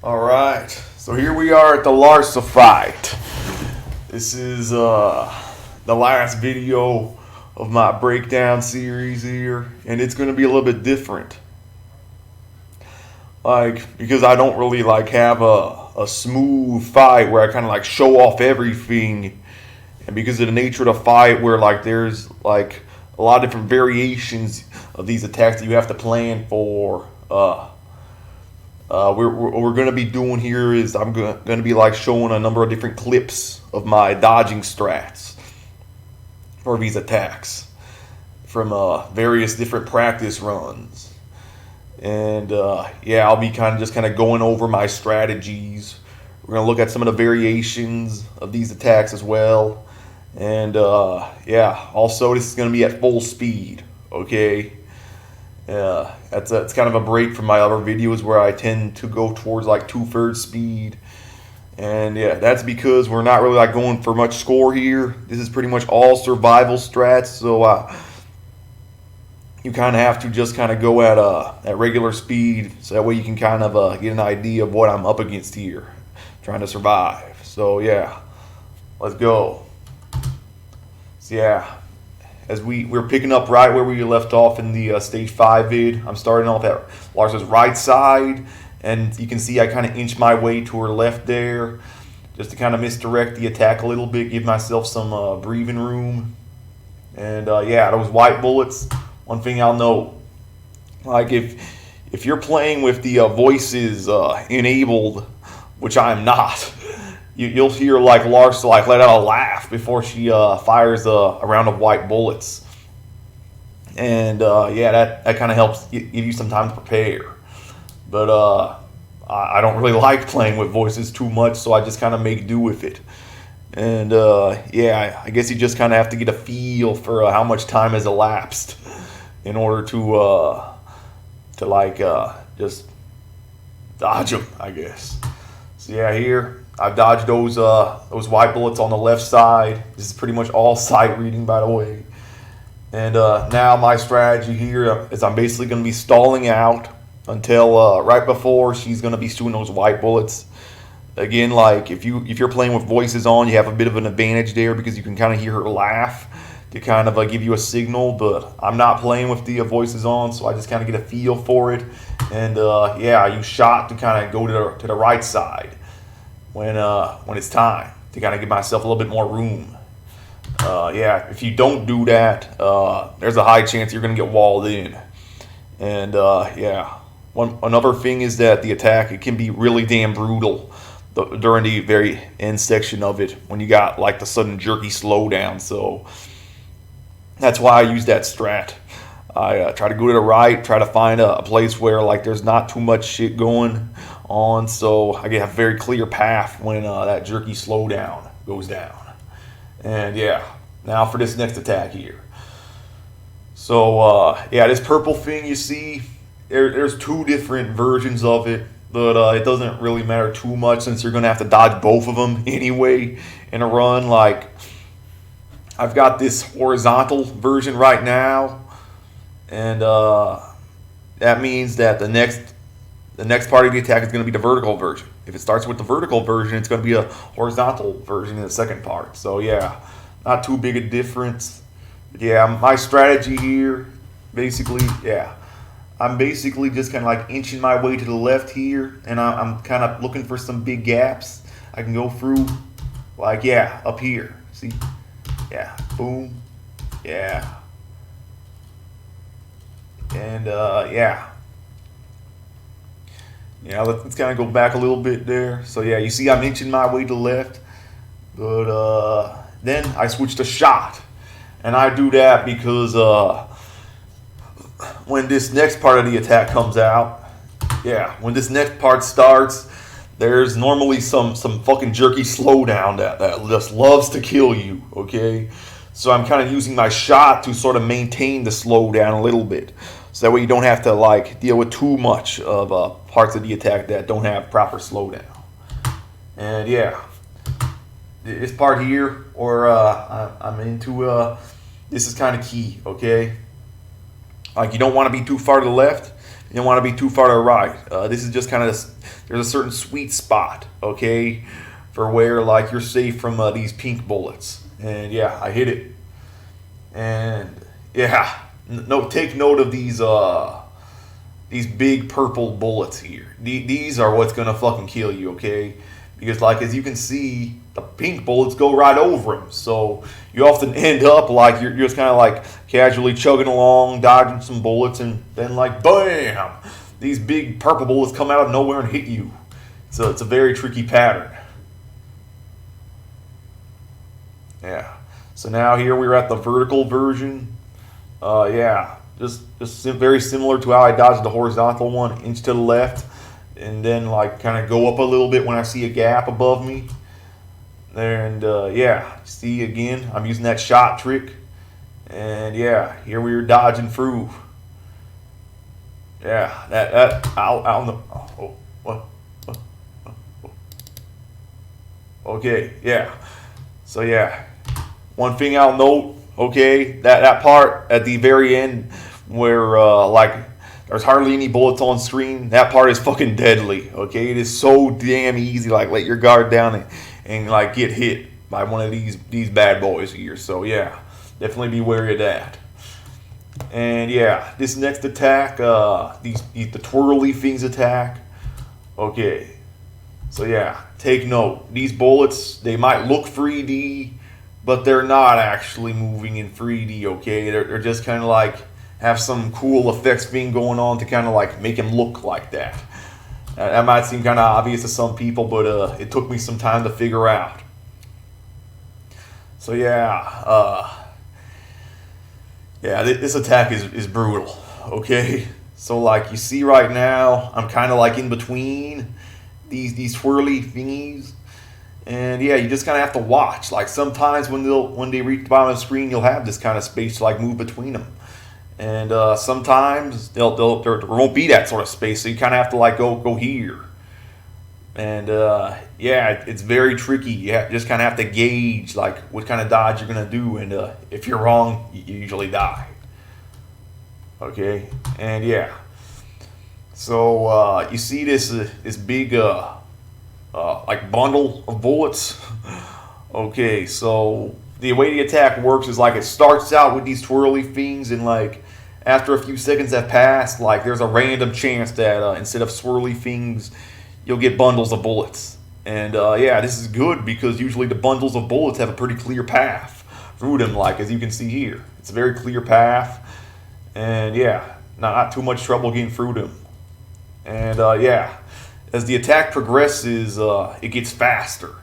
All right, so here we are at the Larsa fight. This is the last video of my breakdown series here, and it's going to be a little bit different. Because I don't really have a smooth fight where I kind of show off everything, and because of the nature of the fight where there's a lot of different variations of these attacks that you have to plan for. What we're going to be doing here is I'm going to be showing a number of different clips of my dodging strats for these attacks from various different practice runs. And I'll be kind of going over my strategies. We're going to look at some of the variations of these attacks as well. And also this is going to be at full speed, okay? That's kind of a break from my other videos where I tend to go towards 2/3 speed. And that's because we're not really going for much score here. This is pretty much all survival strats, so you kind of have to just go at regular speed, so that way you can get an idea of what I'm up against here, trying to survive. So let's go. So as we're picking up right where we left off in the stage 5 vid. I'm starting off at Larsa's right side, and you can see I kind of inch my way to her left there, just to kind of misdirect the attack a little bit, give myself some breathing room. And those white bullets, one thing I'll note, if you're playing with the voices enabled, which I'm not, you'll hear Larsa let out a laugh before she fires a round of white bullets, and that kind of helps give you some time to prepare. But I don't really like playing with voices too much, so I just kind of make do with it. And I guess you just kind of have to get a feel for how much time has elapsed in order to just dodge them, I guess. So here I've dodged those white bullets on the left side. This is pretty much all sight reading, by the way. And now my strategy here is I'm basically going to be stalling out until right before she's going to be shooting those white bullets. Again, if you're playing with voices on, you have a bit of an advantage there because you can kind of hear her laugh to kind of give you a signal. But I'm not playing with the voices on, so I just kind of get a feel for it. And I use shot to kind of go to the right side when it's time to kind of give myself a little bit more room. If you don't do that, there's a high chance you're going to get walled in. And another thing is that the attack, it can be really damn brutal during the very end section of it when you got the sudden jerky slowdown. So that's why I use that strat. I try to go to the right, try to find a place where there's not too much shit going on, so I get a very clear path when that jerky slowdown goes down. And now for this next attack here. So this purple thing you see, there's two different versions of it, but it doesn't really matter too much since you're going to have to dodge both of them anyway in a run. I've got this horizontal version right now, and that means that the next part of the attack is going to be the vertical version. If it starts with the vertical version, it's going to be a horizontal version in the second part. So not too big a difference. But my strategy here, basically, I'm basically just kind of inching my way to the left here, and I'm kind of looking for some big gaps I can go through, up here. See? Boom. And let's kind of go back a little bit there. So you see I'm inching my way to the left, but then I switch to shot, and I do that because when this next part of the attack comes out, when this next part starts, there's normally some fucking jerky slowdown that just loves to kill you, okay? So I'm kind of using my shot to sort of maintain the slowdown a little bit. So that way you don't have to deal with too much of parts of the attack that don't have proper slowdown. And this part here, or I'm into, this is kind of key, okay? You don't want to be too far to the left, You don't want to be too far to the right. This is just kind of, there's a certain sweet spot, okay, for where like you're safe from these pink bullets. And yeah, I hit it. And yeah, take note of these big purple bullets here. These are what's gonna fucking kill you, okay? Because like as you can see, the pink bullets go right over them. So you often end up like you're just kind of like casually chugging along, dodging some bullets, and then like bam, these big purple bullets come out of nowhere and hit you. So it's a very tricky pattern. Yeah. So now here we're at the vertical version. Yeah, just very similar to how I dodged the horizontal one, inch to the left, and then like kind of go up a little bit when I see a gap above me. And yeah, see again, I'm using that shot trick. And yeah, here we are dodging through. Yeah, that out on the. Oh, what? Okay, yeah. So yeah, one thing I'll note, okay, that part at the very end where like there's hardly any bullets on screen, that part is fucking deadly, okay? It is so damn easy, like let your guard down and like get hit by one of these bad boys here. So yeah, definitely be wary of that. And yeah, this next attack, the twirly things attack. Okay, so yeah, take note. These bullets, they might look 3D, but they're not actually moving in 3D. Okay, they're just kind of like have some cool effects being going on to kind of like make them look like that. That might seem kind of obvious to some people, but it took me some time to figure out. So yeah, yeah, this attack is brutal, okay? So like you see right now, I'm kind of like in between these swirly thingies. And yeah, you just kind of have to watch. Like sometimes when they reach the bottom of the screen, you'll have this kind of space to like move between them. And sometimes there won't be that sort of space, so you kind of have to like go here. And yeah, it's very tricky. You just kind of have to gauge like what kind of dodge you're gonna do, and if you're wrong, you usually die. Okay, and yeah, so you see this big like bundle of bullets. Okay, so the way the attack works is like it starts out with these twirly things, and like after a few seconds have passed, like there's a random chance that instead of swirly things, you'll get bundles of bullets. And yeah, this is good because usually the bundles of bullets have a pretty clear path through them, like as you can see here. It's a very clear path, and yeah, not too much trouble getting through them. And yeah, as the attack progresses, it gets faster.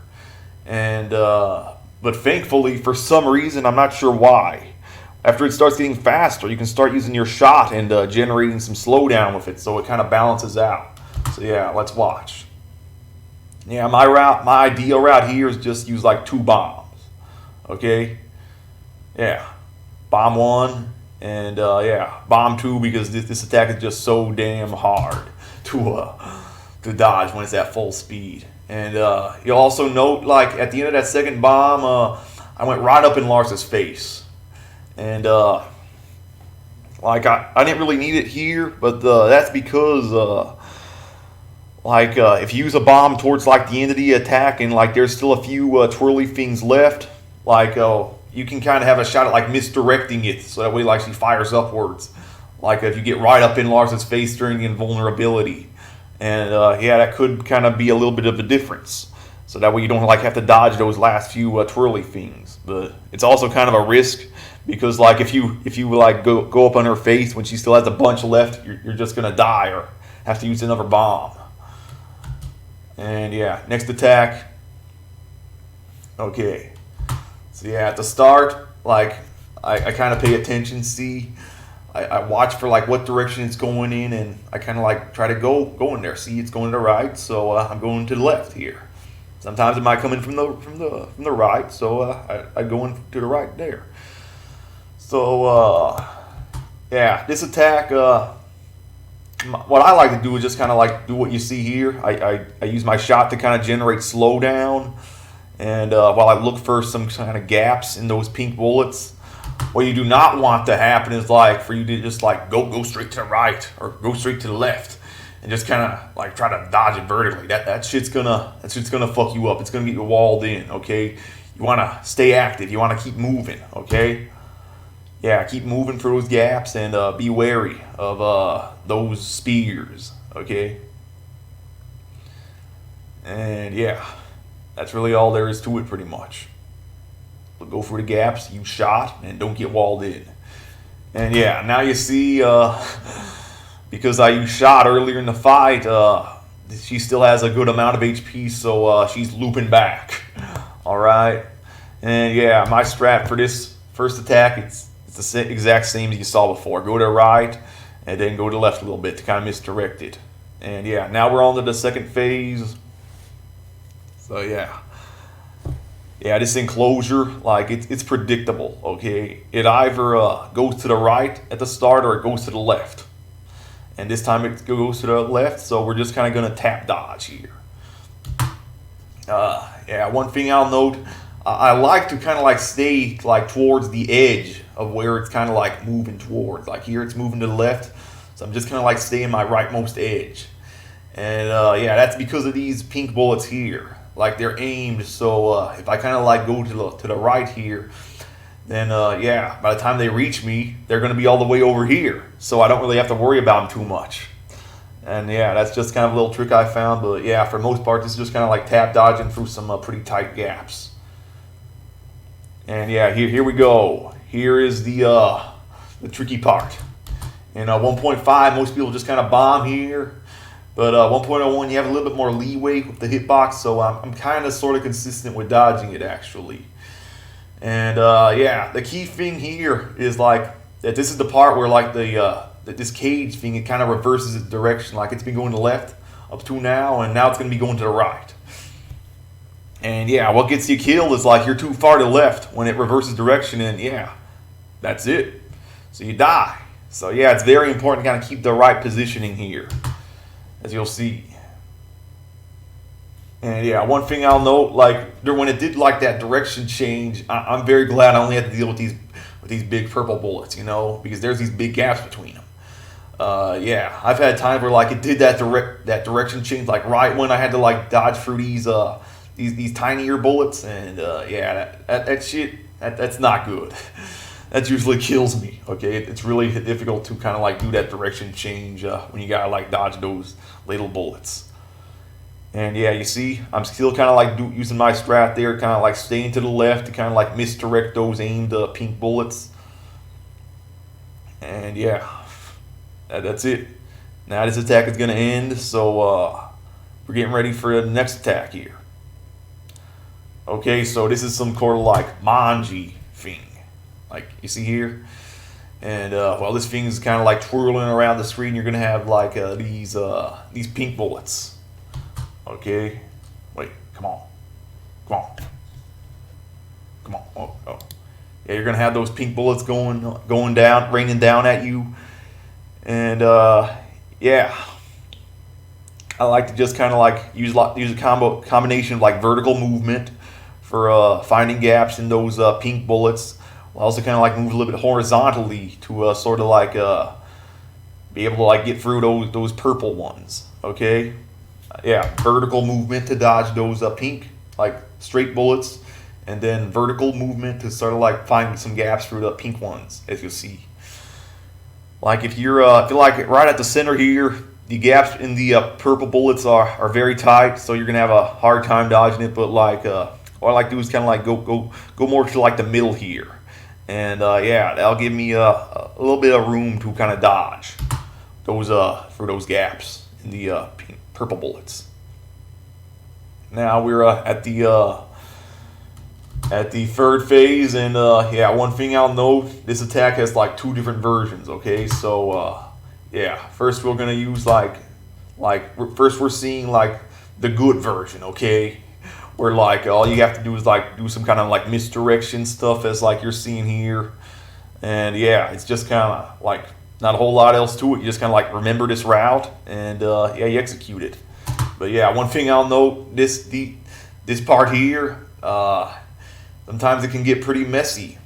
And but thankfully, for some reason, I'm not sure why, after it starts getting faster, you can start using your shot and generating some slowdown with it, so it kind of balances out. So yeah, let's watch. Yeah, my ideal route here is just use like 2 bombs. Okay? Yeah. Bomb 1 and yeah, bomb 2, because this attack is just so damn hard to dodge when it's at full speed. And you'll also note, like at the end of that second bomb, I went right up in Larsa's face. And like I didn't really need it here, but that's because like if you use a bomb towards like the end of the attack and like there's still a few twirly things left, like you can kind of have a shot at like misdirecting it, so that way like she fires upwards. Like if you get right up in Larsa's face during the invulnerability. And yeah, that could kind of be a little bit of a difference. So that way you don't like have to dodge those last few twirly things. But it's also kind of a risk, because like if you like go up on her face when she still has a bunch left, you're just gonna die or have to use another bomb. And yeah, next attack. Okay. So yeah, at the start, like I kind of pay attention, see. I watch for like what direction it's going in, and I kind of like try to go in there. See, it's going to the right, so I'm going to the left here. Sometimes it might come in from the right, so I go in to the right there. So yeah, this attack. What I like to do is just kind of like do what you see here. I use my shot to kind of generate slowdown, and while I look for some kind of gaps in those pink bullets. What you do not want to happen is like for you to just like go straight to the right or go straight to the left and just kind of like try to dodge it vertically. That shit's gonna fuck you up. It's gonna get you walled in. Okay, you want to stay active. You want to keep moving. Okay, yeah, keep moving through those gaps and be wary of those spears. Okay, and yeah, that's really all there is to it, pretty much. Go for the gaps, use shot, and don't get walled in. And yeah, now you see, because I used shot earlier in the fight, she still has a good amount of HP, so she's looping back. Alright? And yeah, my strat for this first attack, it's the exact same as you saw before. Go to the right, and then go to the left a little bit to kind of misdirect it. And yeah, now we're on to the second phase. So yeah. Yeah, this enclosure, like, it's predictable, okay? It either goes to the right at the start or it goes to the left. And this time it goes to the left, so we're just kind of going to tap dodge here. Yeah, one thing I'll note, I like to kind of like stay like towards the edge of where it's kind of like moving towards. Like here it's moving to the left, so I'm just kind of like staying my rightmost edge. And yeah, that's because of these pink bullets here. Like they're aimed, so if I kind of like go to the right here, then yeah, by the time they reach me, they're going to be all the way over here. So I don't really have to worry about them too much. And yeah, that's just kind of a little trick I found. But yeah, for most part, this is just kind of like tap dodging through some pretty tight gaps. And yeah, here we go. Here is the tricky part. In 1.5, most people just kind of bomb here. But 1.01, you have a little bit more leeway with the hitbox, so I'm kind of sort of consistent with dodging it, actually. And yeah, the key thing here is like that this is the part where like that this cage thing, it kind of reverses its direction. Like it's been going to the left up to now, and now it's going to be going to the right. And yeah, what gets you killed is like you're too far to the left when it reverses direction, and yeah, that's it. So you die. So yeah, it's very important to kind of keep the right positioning here, as you'll see. And yeah, one thing I'll note, like when it did like that direction change, I'm very glad I only had to deal with these big purple bullets, you know, because there's these big gaps between them. Yeah, I've had times where like it did that direction change, like right when I had to like dodge through these tinier bullets, and yeah, that shit, that's not good. That usually kills me. Okay, it's really difficult to kind of like do that direction change when you gotta like dodge those little bullets. And yeah, you see, I'm still kind of like using my strat there, kind of like staying to the left to kind of like misdirect those aimed pink bullets. And yeah, that's it. Now this attack is gonna end, so we're getting ready for the next attack here. Okay, so this is some sort of like manji thing, like you see here. And well, this thing is kind of like twirling around the screen. You're gonna have like these pink bullets. Okay, wait, come on. Oh. Yeah, you're gonna have those pink bullets going down, raining down at you. And yeah, I like to just kind of like use a combination of like vertical movement for finding gaps in those pink bullets. I'll also kind of like move a little bit horizontally to sort of like be able to like get through those purple ones. Okay, yeah, vertical movement to dodge those pink like straight bullets, and then vertical movement to sort of like find some gaps through the pink ones, as you'll see. Like if you're like right at the center here, the gaps in the purple bullets are very tight, so you're gonna have a hard time dodging it. But like what I like to do is kind of like go more to like the middle here. And yeah, that'll give me a little bit of room to kind of dodge those for those gaps in the purple bullets. Now we're at the third phase, and yeah, one thing I'll note: this attack has like two different versions. Okay, so yeah, first we're gonna use first we're seeing like the good version. Okay. Where like all you have to do is like do some kind of like misdirection stuff, as like you're seeing here. And yeah, it's just kind of like not a whole lot else to it. You just kind of like remember this route, and yeah, you execute it. But yeah, one thing I'll note, this part here, sometimes it can get pretty messy.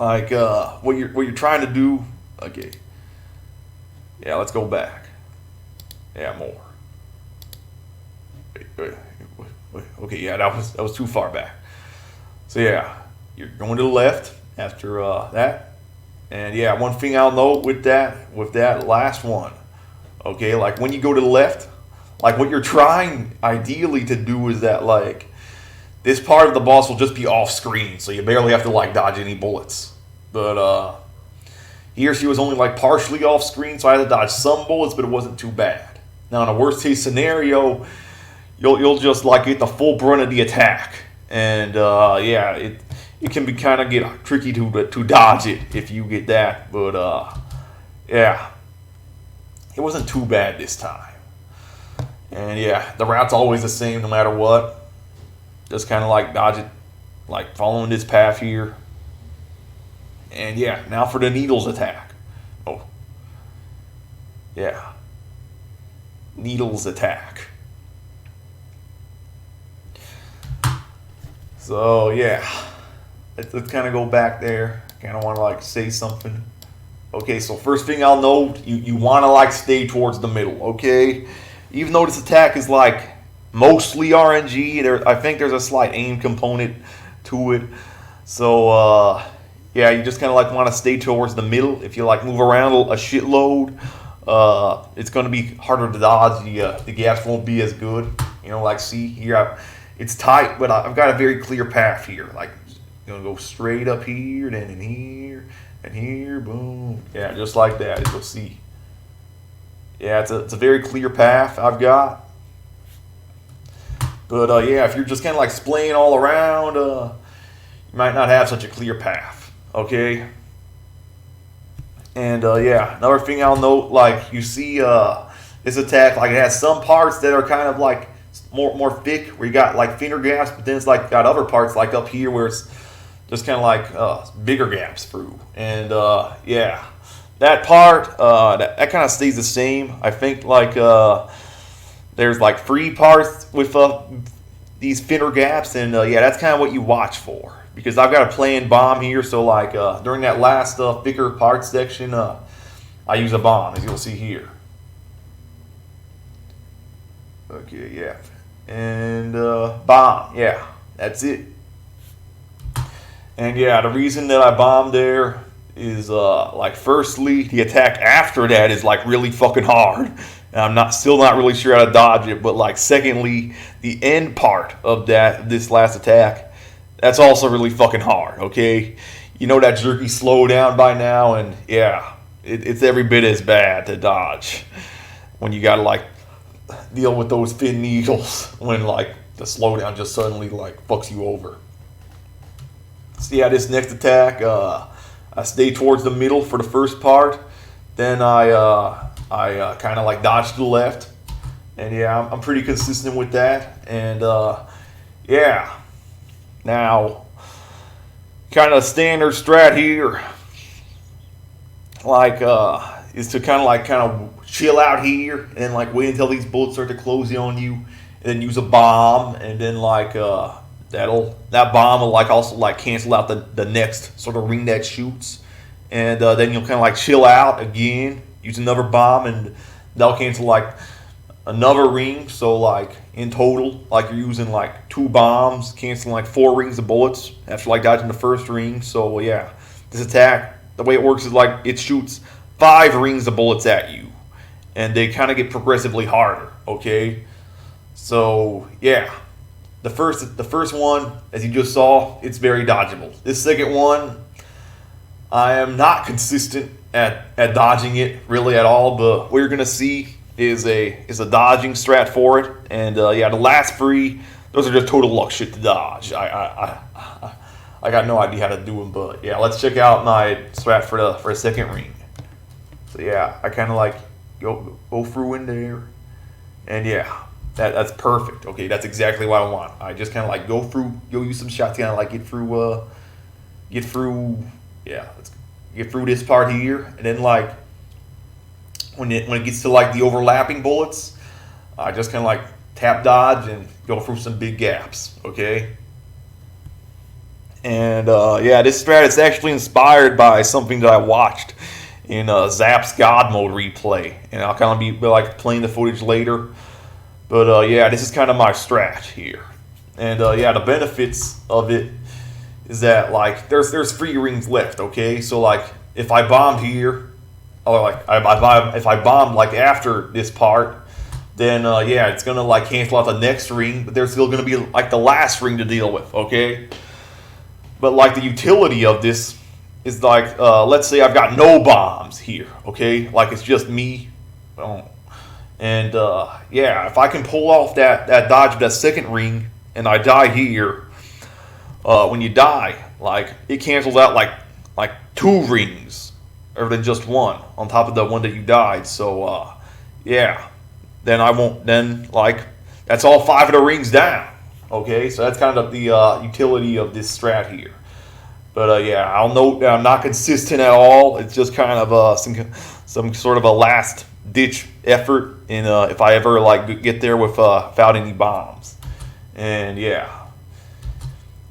Like what you're trying to do. Okay. Yeah, let's go back. Yeah, more. Wait. Okay, yeah, that was too far back. So yeah, you're going to the left after that. And yeah, one thing I'll note with that last one, okay, like when you go to the left, like what you're trying ideally to do is that like this part of the boss will just be off screen, so you barely have to like dodge any bullets. But here she was only like partially off screen, so I had to dodge some bullets, but it wasn't too bad. Now in a worst case scenario, you'll just like get the full brunt of the attack, and yeah, it can be kind of get tricky to dodge it if you get that. But yeah, it wasn't too bad this time. And yeah, the route's always the same no matter what. Just kind of like dodge it, like following this path here. And yeah, now for the needles attack. Oh. Yeah. Needles attack. So yeah, let's kind of go back there. Kind of want to like say something. Okay, so first thing I'll note, you want to like stay towards the middle, okay? Even though this attack is like mostly RNG, I think there's a slight aim component to it. So yeah, you just kind of like want to stay towards the middle. If you like move around a shitload, it's going to be harder to dodge. The gaps won't be as good. You know, like see here, it's tight, but I've got a very clear path here. Like, you're going to go straight up here, then in here, and here, boom. Yeah, just like that, as you'll see. Yeah, it's a very clear path I've got. But yeah, if you're just kind of like splaying all around, you might not have such a clear path. Okay? And yeah, another thing I'll note, like you see this attack, like it has some parts that are kind of like more thick, where you got like thinner gaps, but then it's like got other parts like up here where it's just kind of like bigger gaps through. And yeah, that part that kind of stays the same. I think like there's like 3 parts with these thinner gaps, and yeah, that's kind of what you watch for, because I've got a planned bomb here. So like during that last thicker parts section, I use a bomb, as you'll see here. Okay, yeah. And bomb, yeah, that's it. And yeah, the reason that I bombed there is like firstly, the attack after that is like really fucking hard, and I'm still not really sure how to dodge it. But like secondly, the end part of this last attack, that's also really fucking hard. Okay, you know that jerky slowdown by now, and yeah, it's every bit as bad to dodge when you gotta like deal with those thin needles when like the slowdown just suddenly like fucks you over. So yeah, this next attack, I stay towards the middle for the first part. Then I kind of like dodge to the left, and yeah, I'm pretty consistent with that. And yeah, now kind of standard strat here, like is to kind of chill out here and like wait until these bullets start to close in on you, and then use a bomb, and then like that bomb will like also like cancel out the next sort of ring that shoots, and then you'll kind of like chill out again, use another bomb, and that'll cancel like another ring. So like in total, like you're using like 2 bombs, canceling like 4 rings of bullets after like dodging the first ring. So yeah, this attack, the way it works is like it shoots 5 rings of bullets at you, and they kind of get progressively harder. Okay, so yeah, the first one, as you just saw, it's very dodgeable. This second one, I am not consistent at dodging it really at all. But what you're gonna see is a dodging strat for it. And yeah, the last 3, those are just total luck shit to dodge. I got no idea how to do them, but yeah, let's check out my strat for a second ring. So yeah, I kind of like go through in there, and yeah, that's perfect. Okay, that's exactly what I want. I just kind of like go use some shots, kind of like get through. Yeah, let's get through this part here, and then like when it gets to like the overlapping bullets, I just kind of like tap dodge and go through some big gaps. Okay, And yeah, this strat is actually inspired by something that I watched in Zap's God Mode replay, and I'll kind of be like playing the footage later. But yeah, this is kind of my strat here, and yeah, the benefits of it is that like there's 3 rings left. Okay, so like if I bombed here, or like if I bombed like after this part, then yeah, it's gonna like cancel out the next ring, but there's still gonna be like the last ring to deal with. Okay. But like the utility of this is like, let's say I've got no bombs here, okay? Like it's just me. And yeah, if I can pull off that dodge of that second ring and I die here, when you die, like it cancels out like 2 rings rather than just 1 on top of the one that you died. So yeah, then I won't, then like that's all 5 of the rings down. Okay, so that's kind of the utility of this strat here. But yeah, I'll note that I'm not consistent at all. It's just kind of some sort of a last ditch effort, and if I ever like get there without any bombs. And yeah,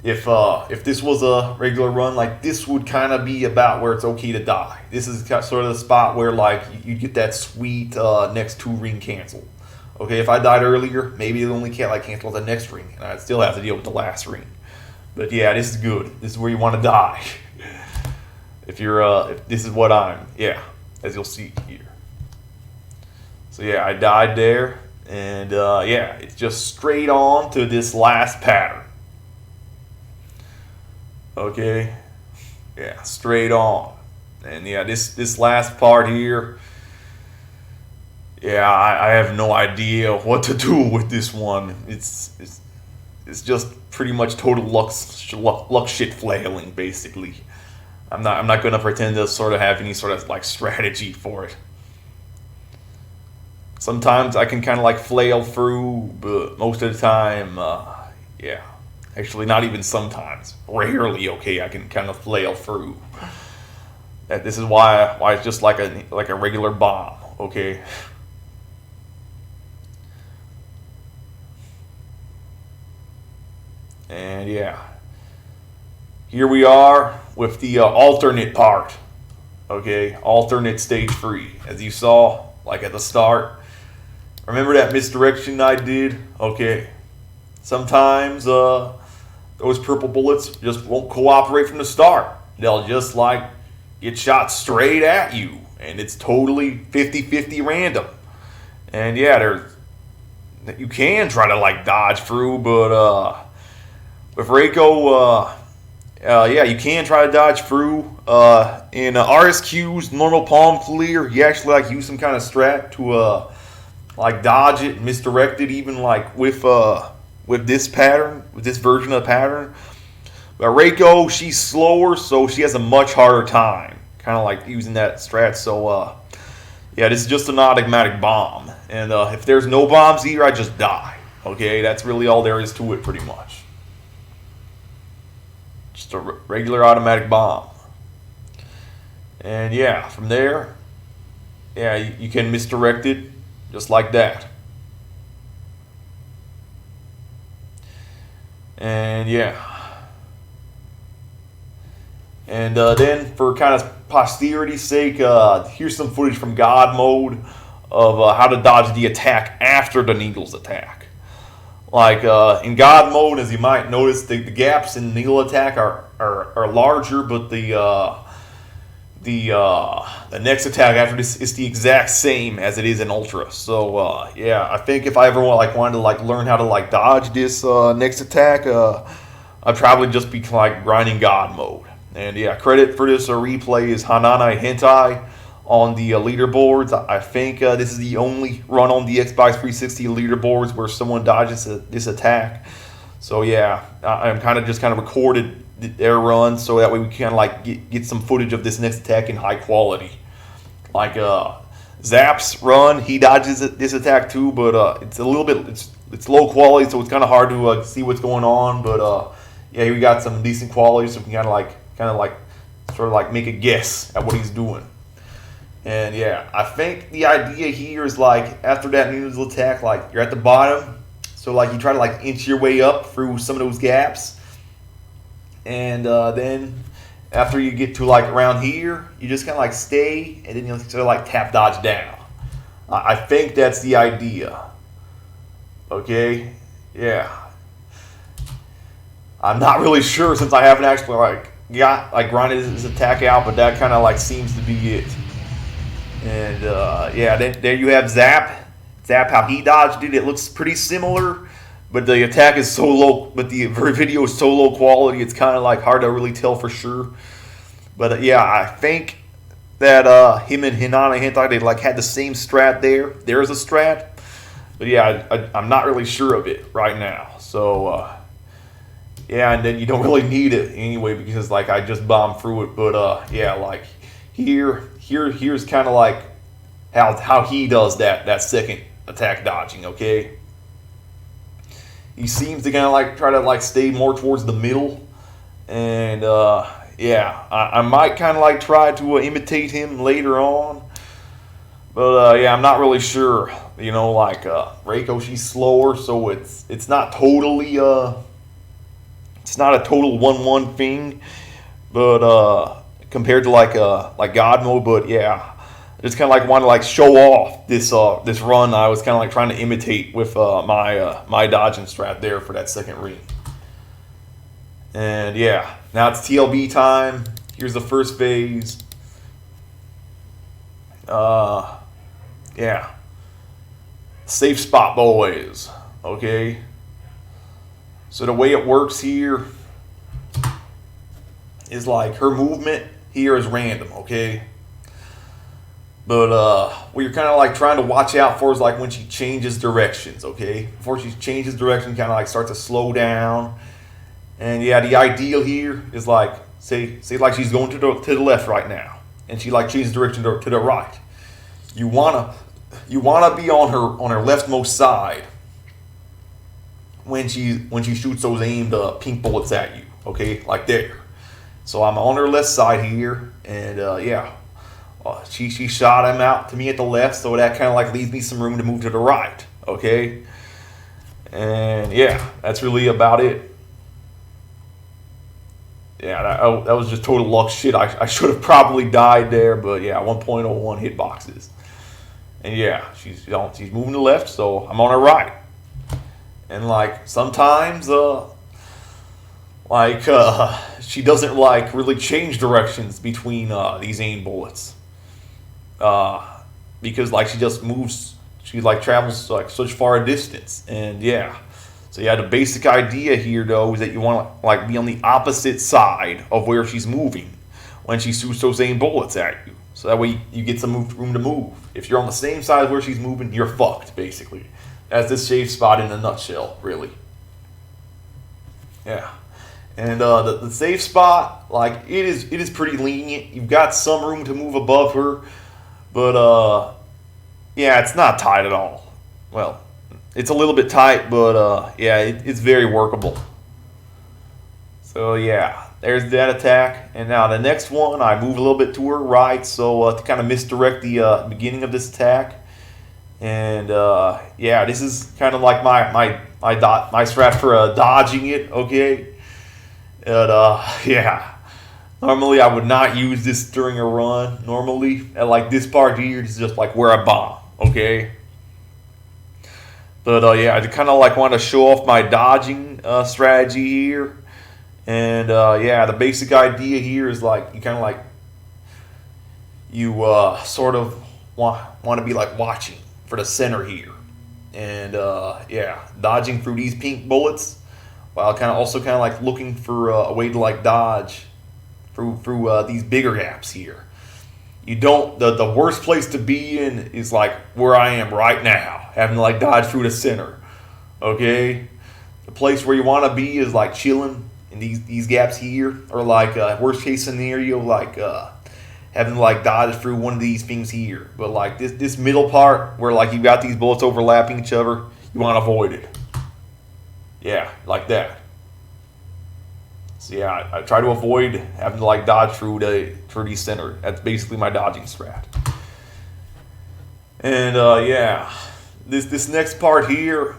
if this was a regular run, like this would kind of be about where it's okay to die. This is sort of the spot where like you get that sweet next 2 ring cancel. Okay, if I died earlier, maybe it only can't like cancel the next ring, and I'd still have to deal with the last ring. But yeah, this is good. This is where you want to die. If this is what I'm, yeah, as you'll see here. So yeah, I died there, and yeah, it's just straight on to this last pattern. Okay, yeah, straight on, and yeah, this last part here. Yeah, I have no idea what to do with this one. It's just pretty much total luck shit flailing, basically. I'm not gonna pretend to sort of have any sort of like strategy for it. Sometimes I can kind of like flail through, but most of the time, yeah, actually not even sometimes. Rarely, okay, I can kind of flail through. This is why it's just like a regular bomb, okay. And yeah, here we are with the alternate part, okay, alternate stage 3. As you saw, like at the start, remember that misdirection I did? Okay, sometimes those purple bullets just won't cooperate from the start. They'll just like get shot straight at you, and it's totally 50-50 random. And yeah, you can try to like dodge through, but with Reiko, yeah, you can try to dodge through. In RSQ's normal palm clear, you actually like use some kind of strat to like dodge it, misdirect it, even like with this pattern, with this version of the pattern. But Reiko, she's slower, so she has a much harder time, kind of like using that strat. So yeah, this is just an automatic bomb, and if there's no bombs here, I just die. Okay, that's really all there is to it, pretty much. Just a regular automatic bomb. And yeah, from there, yeah, you can misdirect it just like that. And yeah. And then for kind of posterity's sake, here's some footage from God Mode of how to dodge the attack after the Needle's attack. Like in God Mode, as you might notice, the gaps in Needle attack are larger, but the next attack after this is the exact same as it is in Ultra. So yeah, I think if I ever wanted to like learn how to like dodge this next attack, I'd probably just be like grinding God Mode. And yeah, credit for this replay is Hananai Hentai on the leaderboards. I think this is the only run on the Xbox 360 leaderboards where someone dodges this attack. So yeah, I'm kind of recorded their run so that way we can like get some footage of this next attack in high quality. Like Zap's run, he dodges this attack too, but it's a little bit it's low quality, so it's kind of hard to see what's going on. But yeah, we got some decent quality, so we can kind of like sort of like make a guess at what he's doing. And yeah, I think the idea here is like after that Needle attack, like you're at the bottom, so like you try to like inch your way up through some of those gaps. And then after you get to like around here, you just kind of like stay, and then you sort of like tap dodge down. I think that's the idea. Okay, yeah. I'm not really sure since I haven't actually like grinded his attack out, but that kind of like seems to be it. And yeah, then there you have Zap. Zap, how he dodged it. It looks pretty similar, but the attack is so low. But the video is so low quality, it's kind of like hard to really tell for sure. But yeah, I think that him and Hinata Hentai, they like had the same strat there. There's a strat, but yeah, I'm not really sure of it right now. So yeah, and then you don't really need it anyway because like I just bombed through it. But yeah, like here's kind of like how he does that second attack dodging. Okay, he seems to kind of like try to like stay more towards the middle, and yeah, I might kind of like try to imitate him later on, but yeah, I'm not really sure. You know, like Reiko, she's slower, so it's not totally it's not a total 1-1 thing, but compared to like God mode, but yeah. Just kind of like want to like show off this run. I was kind of like trying to imitate with my dodging strat there for that second ring. And yeah, now it's TLB time. Here's the first phase. Yeah, safe spot boys. Okay. So the way it works here is like her movement here is random. Okay. But what you're kind of like trying to watch out for is like when she changes directions, okay? Before she changes direction, kind of like start to slow down. And yeah, the ideal here is like say like she's going to the left right now, and she like changes direction to the right. You wanna be on her leftmost side when she shoots those aimed pink bullets at you, okay? Like there. So I'm on her left side here, and yeah. She shot him out to me at the left, so that kind of like leaves me some room to move to the right, okay? And yeah, that's really about it. Yeah, that was just total luck shit. I should have probably died there, but yeah, 1.01 hitboxes. And yeah, she's moving to the left, so I'm on her right. And like sometimes, she doesn't like really change directions between these aim bullets. Because like she just moves, she like travels like such far a distance, and yeah. So yeah, the basic idea here though is that you want to like be on the opposite side of where she's moving when she shoots those aim bullets at you. So that way you get some room to move. If you're on the same side where she's moving, you're fucked basically. That's this safe spot in a nutshell, really. Yeah. And the safe spot, like it is pretty lenient. You've got some room to move above her. But, yeah, it's not tight at all. Well, it's a little bit tight, but, yeah, it's very workable. So, yeah, there's that attack. And now the next one, I move a little bit to her right, so to kind of misdirect the beginning of this attack. And, yeah, this is kind of like my strat for dodging it, okay? And, yeah. Normally, I would not use this during a run. Normally, at like this part here, this is just like where I bomb, okay? But yeah, I kind of like want to show off my dodging strategy here. And yeah, the basic idea here is like you kind of like you sort of want to be like watching for the center here, and yeah, dodging through these pink bullets, while also kind of like looking for a way to like dodge through these bigger gaps here. You don't, the worst place to be in is like where I am right now, having to like dodge through the center, okay? The place where you want to be is like chilling in these gaps here, or like worst case scenario, like having to like dodge through one of these things here. But like this middle part where like you got these bullets overlapping each other, you want to avoid it. Yeah, like that. So yeah, I try to avoid having to like dodge through the center. That's basically my dodging strat. And yeah, this next part here,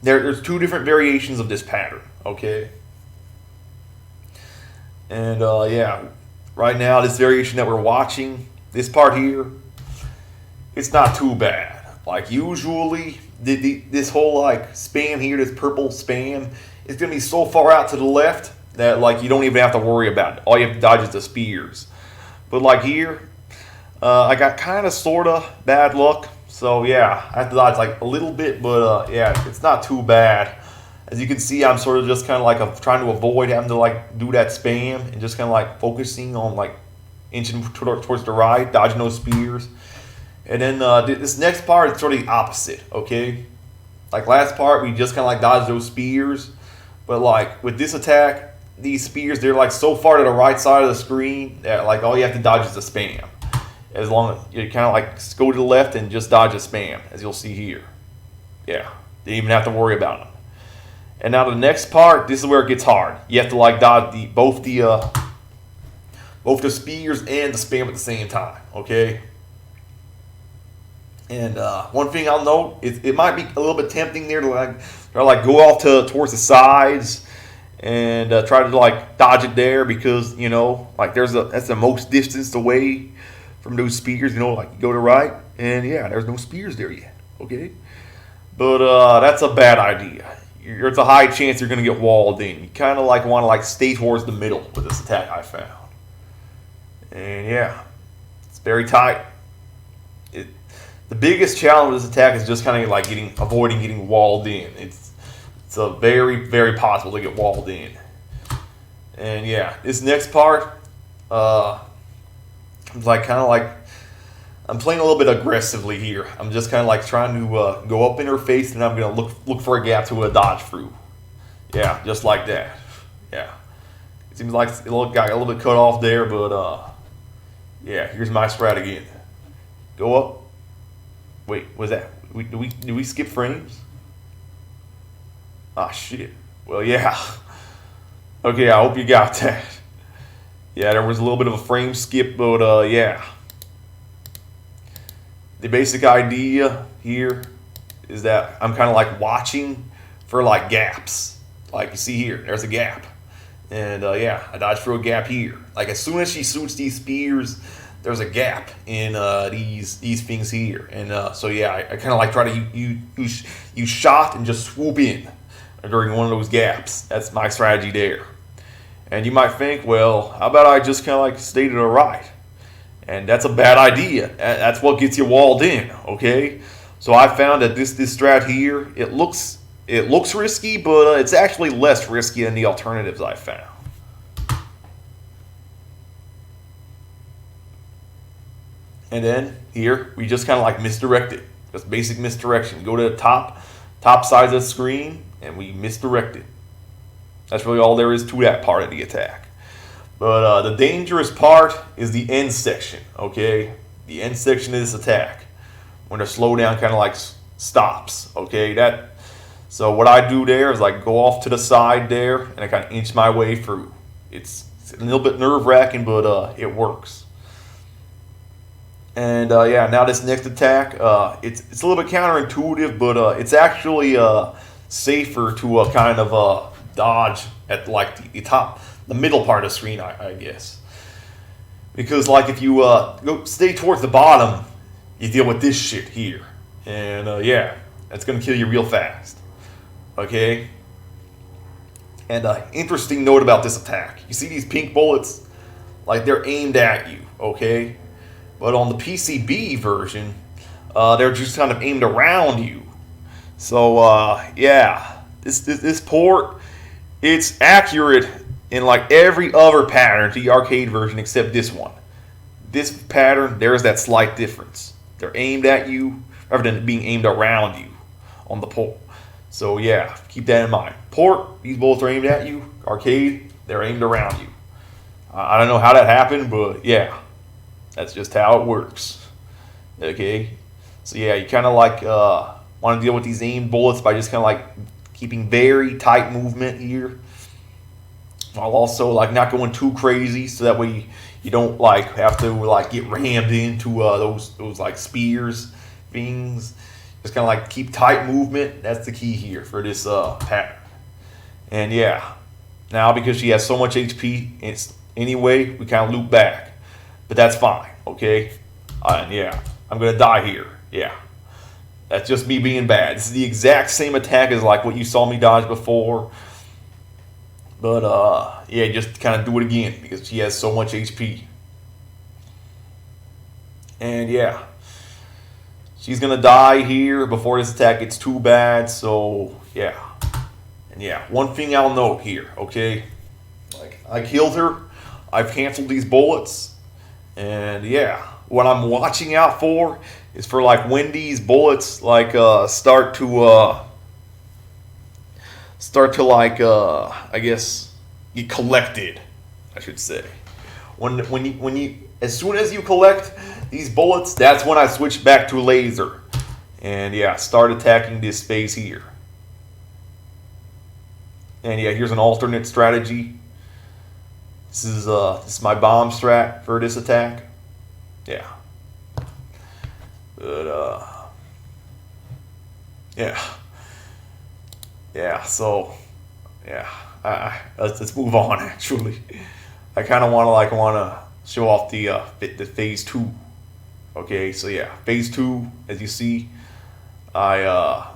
there's two different variations of this pattern. Okay, And yeah, right now this variation that we're watching, this part here, it's not too bad. Like usually, this whole like spam here, this purple spam, is gonna be so far out to the left that like you don't even have to worry about it. All you have to dodge is the spears. But like here, I got kind of sort of bad luck. So yeah, I have to dodge like a little bit, but yeah, it's not too bad. As you can see, I'm sort of just kind of like trying to avoid having to like do that spam and just kind of like focusing on like inching towards the right, dodging those spears. And then this next part is sort of the opposite, okay? Like last part, we just kind of like dodged those spears. But like with this attack, these spears, they're like so far to the right side of the screen that like all you have to dodge is the spam. As long as you kind of like go to the left and just dodge the spam, as you'll see here. Yeah, didn't even have to worry about them. And now the next part, this is where it gets hard. You have to like dodge both the spears and the spam at the same time, okay? And one thing I'll note, it might be a little bit tempting there to like go off towards the sides and try to like dodge it there because you know like that's the most distance away from those spears. You know, like you go to right and yeah, there's no spears there yet. Okay, but that's a bad idea. It's a high chance you're gonna get walled in. You kind of like want to like stay towards the middle with this attack I found. And yeah, it's very tight. The biggest challenge with this attack is just kind of like avoiding getting walled in. It's a very, very possible to get walled in. And yeah, this next part, I'm like kind of like I'm playing a little bit aggressively here. I'm just kind of like trying to go up in her face, and I'm gonna look for a gap to dodge through. Yeah, just like that. Yeah, it seems like it got a little bit cut off there, but yeah, here's my strat again. Go up. Wait, was that? Did we skip frames? Ah, shit. Well, yeah. Okay, I hope you got that. Yeah, there was a little bit of a frame skip, but yeah. The basic idea here is that I'm kind of like watching for like gaps. Like you see here, there's a gap. And yeah, I dodge through a gap here. Like as soon as she shoots these spears, there's a gap in these things here, and so yeah, I kind of like try to use shot and just swoop in during one of those gaps. That's my strategy there. And you might think, well, how about I just kind of like stay to the right? And that's a bad idea. That's what gets you walled in. Okay, so I found that this strat here, it looks risky, but it's actually less risky than the alternatives I found. And then here, we just kind of like misdirect it. Just basic misdirection. Go to the top side of the screen, and we misdirect it. That's really all there is to that part of the attack. But the dangerous part is the end section, okay? The end section of this attack. When the slowdown kind of like stops, okay? So what I do there is like go off to the side there, and I kind of inch my way through. It's a little bit nerve-wracking, but it works. And yeah, now this next attack, it's a little bit counterintuitive, but it's actually safer to kind of dodge at like the middle part of the screen, I guess. Because like if you go stay towards the bottom, you deal with this shit here, and yeah, that's gonna kill you real fast. Okay. And interesting note about this attack: you see these pink bullets, like they're aimed at you. Okay. But on the PCB version, they're just kind of aimed around you. So yeah, this port, it's accurate in like every other pattern to the arcade version except this one. This pattern, there's that slight difference. They're aimed at you rather than being aimed around you on the port. So yeah, keep that in mind. Port, these bullets are aimed at you. Arcade, they're aimed around you. I don't know how that happened, but yeah. That's just how it works. Okay? So yeah, you kind of like want to deal with these aimed bullets by just kind of like keeping very tight movement here. While also like not going too crazy, so that way you don't like have to like get rammed into those like spears things. Just kind of like keep tight movement. That's the key here for this pattern. And yeah, now because she has so much HP, anyway, we kind of loop back. But that's fine, okay? And yeah, I'm going to die here. Yeah. That's just me being bad. This is the exact same attack as like what you saw me dodge before. But yeah, just kind of do it again because she has so much HP. And yeah, she's going to die here before this attack gets too bad. So yeah. And yeah, one thing I'll note here, okay? Like, I killed her. I've canceled these bullets. And yeah, what I'm watching out for is for like when these bullets like start to like I guess get collected, I should say. When you as soon as you collect these bullets, that's when I switch back to laser. And yeah, start attacking this phase here. And yeah, here's an alternate strategy. This is my bomb strat for this attack. Yeah. But yeah. Yeah, so yeah. Let's move on actually. I kind of want to show off the phase 2. Okay, so yeah, phase 2, as you see, I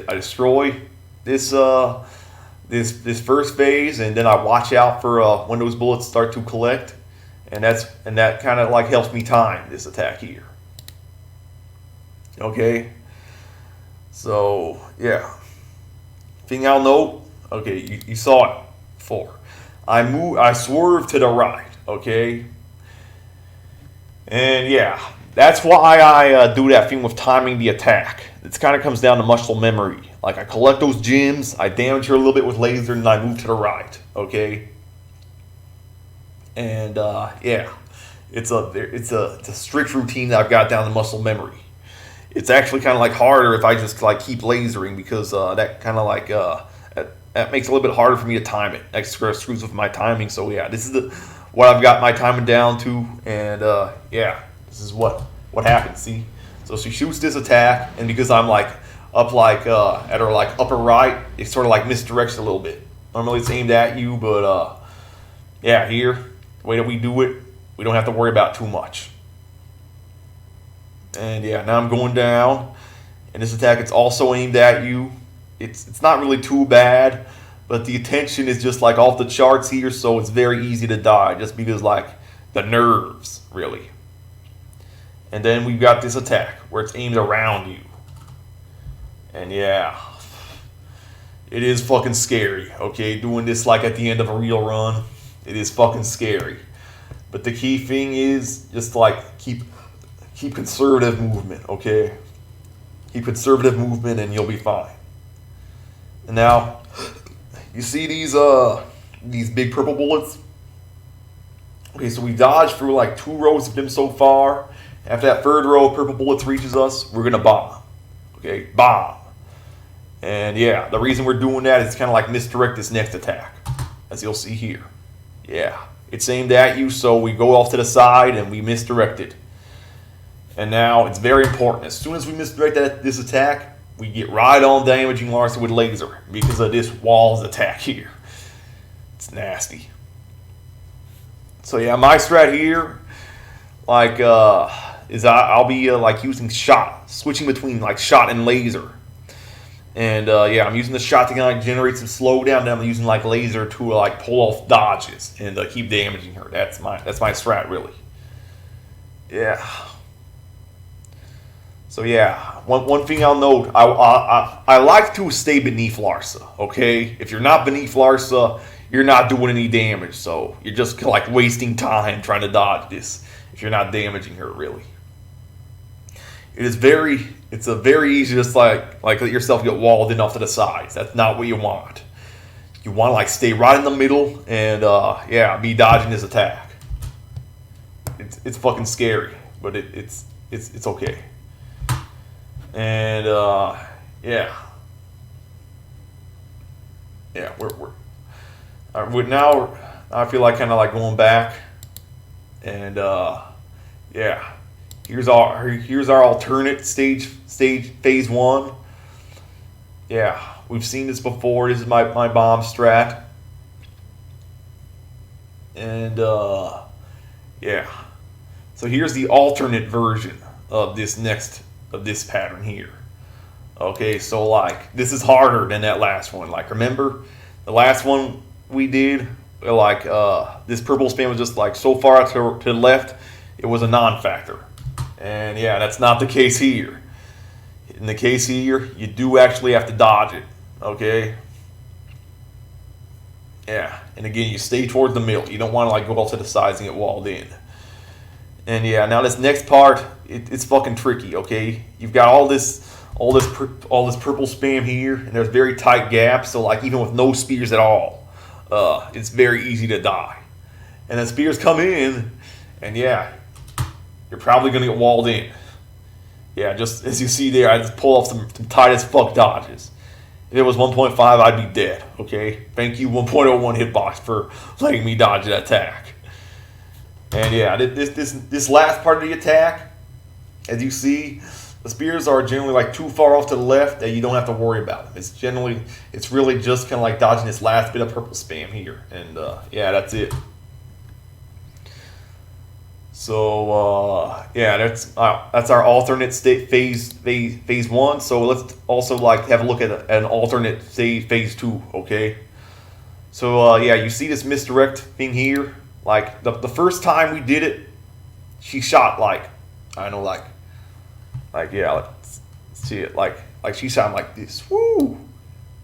destroy this this first phase, and then I watch out for when those bullets start to collect, and that kind of like helps me time this attack here. Okay, so yeah, thing I'll note. Okay, you saw it before. I swerve to the right. Okay, and yeah, that's why I do that thing with timing the attack. It kind of comes down to muscle memory. Like, I collect those gems, I damage her a little bit with laser, and I move to the right. Okay? And yeah, it's a strict routine that I've got down to muscle memory. It's actually kind of like harder if I just like keep lasering, because that kind of like that makes it a little bit harder for me to time it. That screws with my timing. So yeah, this is what I've got my timing down to, and yeah, this is what happens. See, so she shoots this attack, and because I'm like up like at her like upper right, it sort of like misdirects a little bit. Normally it's aimed at you, but yeah, here, the way that we do it, we don't have to worry about too much. And yeah, now I'm going down, and this attack, it's also aimed at you. It's not really too bad, but the attention is just like off the charts here, so it's very easy to die just because like the nerves, really. And then we've got this attack where it's aimed around you. And yeah, it is fucking scary, okay? Doing this like at the end of a real run, it is fucking scary. But the key thing is just like keep conservative movement, okay? Keep conservative movement and you'll be fine. And now, you see these big purple bullets? Okay, so we dodged through like 2 rows of them so far. After that 3rd row of purple bullets reaches us, we're gonna bomb. Okay, bomb. And yeah, the reason we're doing that is kind of like misdirect this next attack, as you'll see here. Yeah, it's aimed at you, so we go off to the side and we misdirect it. And now it's very important. As soon as we misdirect this attack, we get right on damaging Larsa with laser because of this wall's attack here. It's nasty. So yeah, my strat here, like, is I'll be like using shot, switching between like shot and laser. And yeah, I'm using the shot to kind of generate some slowdown. Then I'm using like laser to like pull off dodges and keep damaging her. That's my strat, really. Yeah. So yeah, one thing I'll note, I like to stay beneath Larsa. Okay, if you're not beneath Larsa, you're not doing any damage. So you're just like wasting time trying to dodge this if you're not damaging her, really. It's a very easy just like let yourself get walled in off to the sides. That's not what you want. You want to like stay right in the middle and yeah, be dodging this attack. It's fucking scary, but it's okay. And yeah, we're now I feel like kind of like going back, and yeah. Here's our alternate stage phase 1. Yeah, we've seen this before. This is my bomb strat. And yeah. So here's the alternate version of this pattern here. Okay, so like this is harder than that last one. Like remember, the last one we did, like this purple span was just like so far to the left, it was a non-factor. And yeah, that's not the case here. In the case here, you do actually have to dodge it. Okay. Yeah, and again, you stay towards the middle. You don't want to like go off to the sides and get walled in. And yeah, now this next part, it's fucking tricky. Okay, you've got all this purple spam here, and there's very tight gaps. So like even with no spears at all, it's very easy to die. And then spears come in, and yeah, you're probably gonna get walled in. Yeah, just as you see there, I just pull off some tight as fuck dodges. If it was 1.5, I'd be dead, okay? Thank you, 1.01 hitbox, for letting me dodge that attack. And yeah, this last part of the attack, as you see, the spears are generally like too far off to the left that you don't have to worry about them. It's really just kind of like dodging this last bit of purple spam here. And yeah, that's it. So yeah, that's our alternate state phase one. So let's also like have a look at an alternate phase two. Okay. So yeah, you see this misdirect thing here. Like the first time we did it, she shot like I don't know like yeah, let's see it like she shot like this. Woo!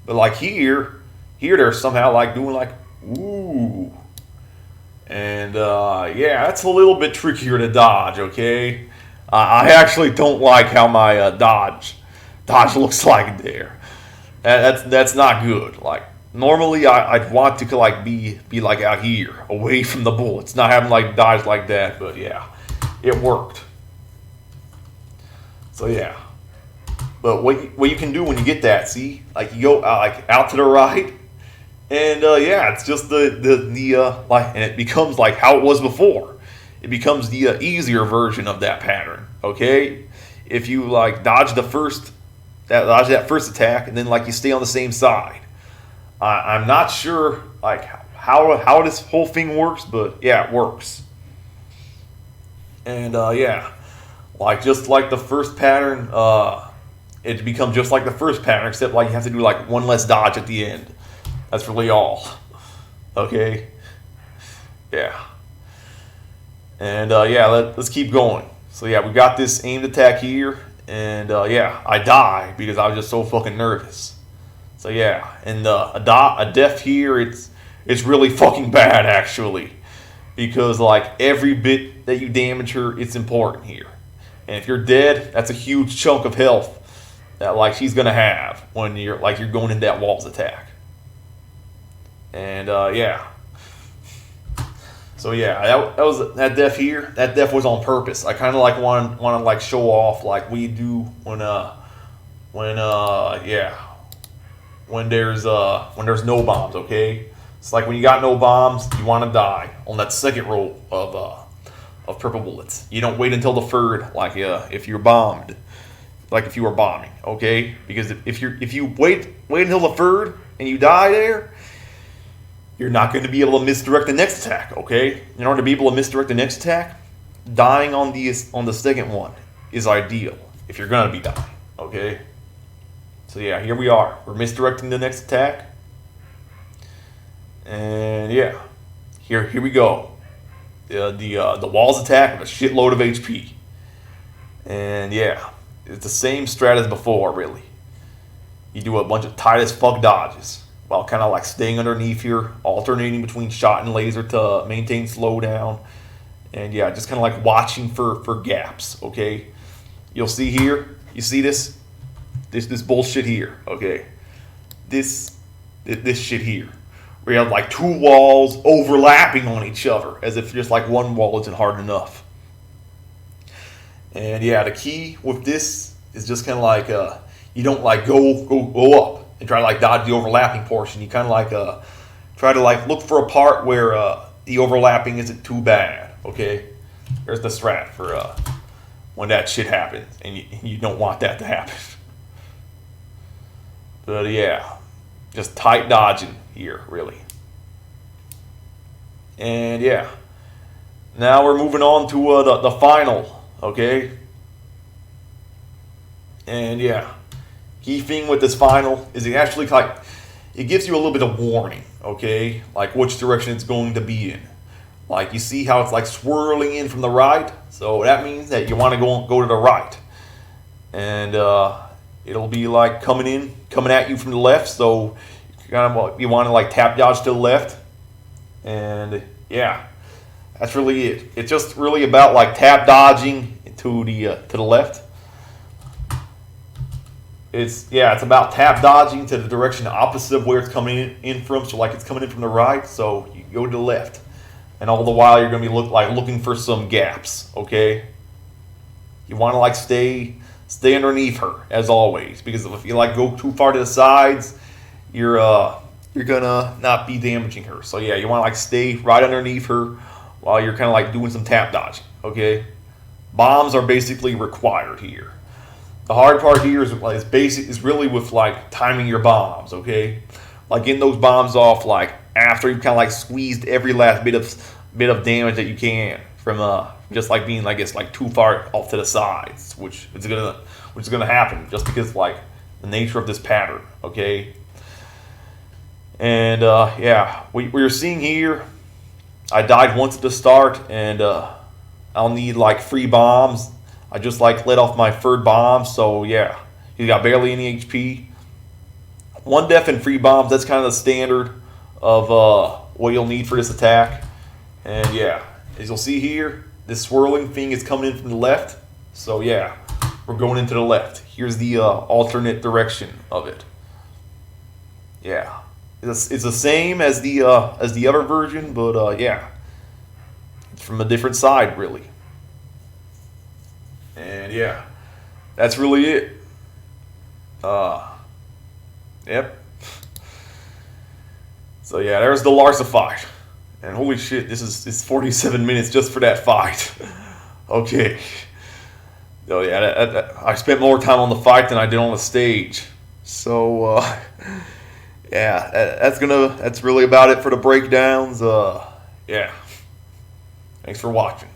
But like here they're somehow like doing like ooh. And yeah, that's a little bit trickier to dodge, okay? I actually don't like how my dodge looks like there. That's not good. Like normally I'd want to like be like out here, away from the bullets, not having like dodge like that. But yeah, it worked. So yeah. But what you can do when you get that, see, like you go like out to the right. And yeah, it's just the like, and it becomes like how it was before. It becomes the easier version of that pattern. Okay, if you like dodge that first attack, and then like you stay on the same side. I'm not sure like how this whole thing works, but yeah, it works. And yeah, like just like the first pattern, it becomes just like the first pattern, except like you have to do like one less dodge at the end. That's really all. Okay. Yeah. And yeah, let's keep going. So yeah, we got this aimed attack here, and yeah, I die because I was just so fucking nervous. So yeah, and a death here, it's really fucking bad actually, because like every bit that you damage her, it's important here. And if you're dead, that's a huge chunk of health that like she's gonna have when you're going into that walls attack. And yeah, so yeah, that was that death here. That death was on purpose. I kind of like want to like show off like we do when yeah, when there's no bombs. Okay, it's like when you got no bombs, you want to die on that second row of purple bullets. You don't wait until the third, like if you're bombed, like if you were bombing. Okay, because if you wait until the third and you die there, you're not going to be able to misdirect the next attack, okay? In order to be able to misdirect the next attack, dying on the second one is ideal if you're going to be dying, okay? So yeah, here we are. We're misdirecting the next attack. And yeah, here we go. The walls attack with a shitload of HP. And yeah, it's the same strat as before, really. You do a bunch of tight as fuck dodges, while kind of like staying underneath here, alternating between shot and laser to maintain slowdown. And yeah, just kind of like watching for gaps, okay? You'll see here, you see this bullshit here, okay? This shit here, where you have like two walls overlapping on each other, as if just like one wall isn't hard enough. And yeah, the key with this is just kind of like, you don't like go up and try to like dodge the overlapping portion. You kind of like try to like look for a part where the overlapping isn't too bad. Okay, there's the strat for when that shit happens, and you don't want that to happen. But yeah, just tight dodging here, really. And yeah, now we're moving on to the final, okay? And yeah, key thing with this final is it actually it gives you a little bit of warning, okay? Like which direction it's going to be in. Like you see how it's like swirling in from the right, so that means that you want to go to the right, and it'll be like coming at you from the left. So you want to like tap dodge to the left, and yeah, that's really it. It's just really about like tap dodging to the left. It's about tap dodging to the direction opposite of where it's coming in from. So like it's coming in from the right, so you go to the left. And all the while you're going to be looking for some gaps, okay? You want to like stay underneath her as always, because if you like go too far to the sides, you're gonna not be damaging her. So yeah, you want to like stay right underneath her while you're kind of like doing some tap dodging, okay? Bombs are basically required here. The hard part here is really with like timing your bombs, okay? Like getting those bombs off like after you've kind of like squeezed every last bit of damage that you can from just like being, I guess, like too far off to the sides, which is gonna happen just because like the nature of this pattern, okay? And yeah, what you're seeing here, I died once at the start, and I'll need like 3 bombs. I just like let off my 3rd bomb, so yeah, he's got barely any HP. 1 death and 3 bombs, that's kind of the standard of what you'll need for this attack. And yeah, as you'll see here, this swirling thing is coming in from the left. So yeah, we're going into the left. Here's the alternate direction of it. Yeah, it's the same as the other version, but yeah, it's from a different side really. And yeah, that's really it. Yep. So yeah, there's the Larsa fight. And holy shit, it's 47 minutes just for that fight. Okay. So yeah, I spent more time on the fight than I did on the stage. So yeah, that's really about it for the breakdowns. Yeah. Thanks for watching.